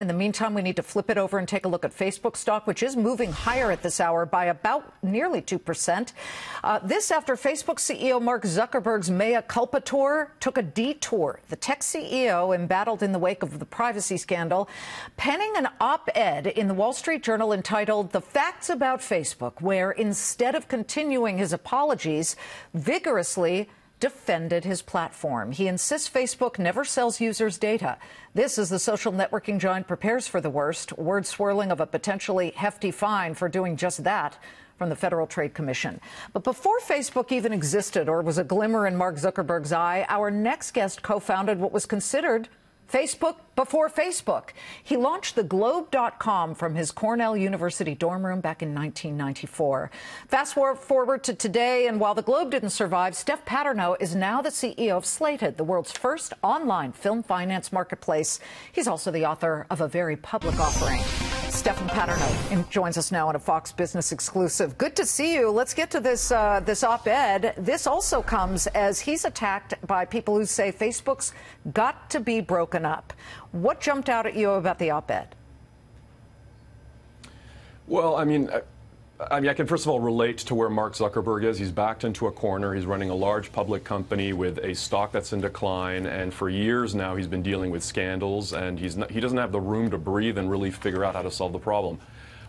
In the meantime, we need to flip it over and take a look at Facebook stock, which is moving higher at this hour by about nearly 2%. This after Facebook CEO Mark Zuckerberg's mea culpa tour took a detour. The tech CEO, embattled in the wake of the privacy scandal, penning an op-ed in the Wall Street Journal entitled "The Facts About Facebook," where instead of continuing his apologies, vigorously defended his platform. He insists Facebook never sells users' data. This as the social networking giant prepares for the worst, word swirling of a potentially hefty fine for doing just that from the Federal Trade Commission. But before Facebook even existed or was a glimmer in Mark Zuckerberg's eye, our next guest co-founded what was considered Facebook before Facebook. He launched the Globe.com from his Cornell University dorm room back in 1994. Fast forward to today, and while the Globe didn't survive, Steph Paterno is now the CEO of Slated, the world's first online film finance marketplace. He's also the author of a very public offering. Stephen Paterno joins us now on a Fox Business exclusive. Good to see you. Let's get to this op-ed. This also comes as he's attacked by people who say Facebook's got to be broken up. What jumped out at you about the op-ed? Well, I mean, I can first of all relate to where Mark Zuckerberg is. He's backed into a corner. He's running a large public company with a stock that's in decline, and for years now he's been dealing with scandals, and he doesn't have the room to breathe and really figure out how to solve the problem.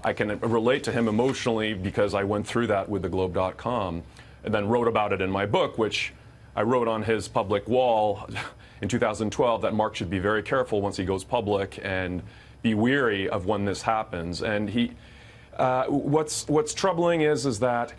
I can relate to him emotionally because I went through that with the Globe.com and then wrote about it in my book, which I wrote on his public wall in 2012 that Mark should be very careful once he goes public and be weary of when this happens. And what's troubling is that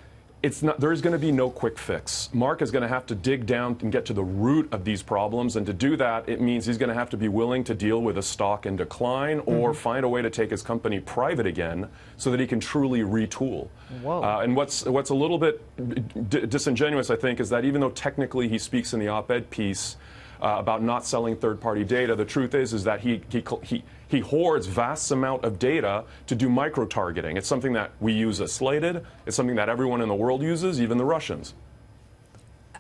there's going to be no quick fix. Mark is going to have to dig down and get to the root of these problems, and to do that, it means he's going to have to be willing to deal with a stock in decline or find a way to take his company private again so that he can truly retool. And what's a little bit disingenuous, I think, is that even though technically he speaks in the op-ed piece about not selling third-party data, the truth is that he hoards vast amount of data to do micro-targeting. It's something that we use at Slated. It's something that everyone in the world uses, even the Russians.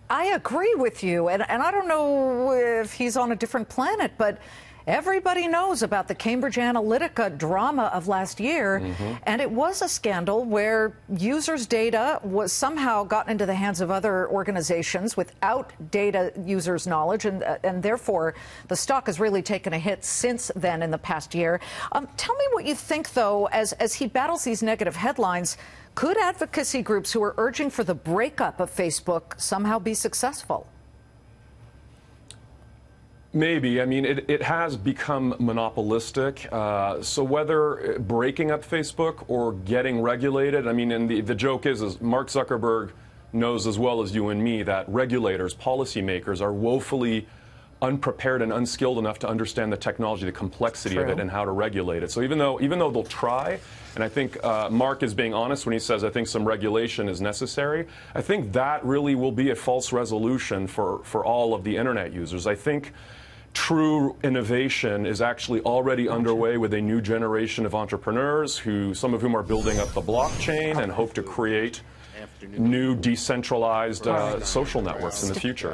I agree with you, and I don't know if he's on a different planet, but everybody knows about the Cambridge Analytica drama of last year, and it was a scandal where users' data was somehow gotten into the hands of other organizations without data users' knowledge, and therefore the stock has really taken a hit since then in the past year. Tell me what you think, though, as he battles these negative headlines. Could advocacy groups who are urging for the breakup of Facebook somehow be successful? Maybe. I mean, it has become monopolistic. So whether breaking up Facebook or getting regulated, I mean, and the joke is Mark Zuckerberg knows as well as you and me that regulators, policymakers are woefully unprepared and unskilled enough to understand the technology, the complexity of it, and how to regulate it. So even though they'll try, and I think Mark is being honest when he says I think some regulation is necessary, I think that really will be a false resolution for all of the internet users. I think true innovation is actually already underway with a new generation of entrepreneurs, some of whom are building up the blockchain and hope to create new decentralized social networks in the future.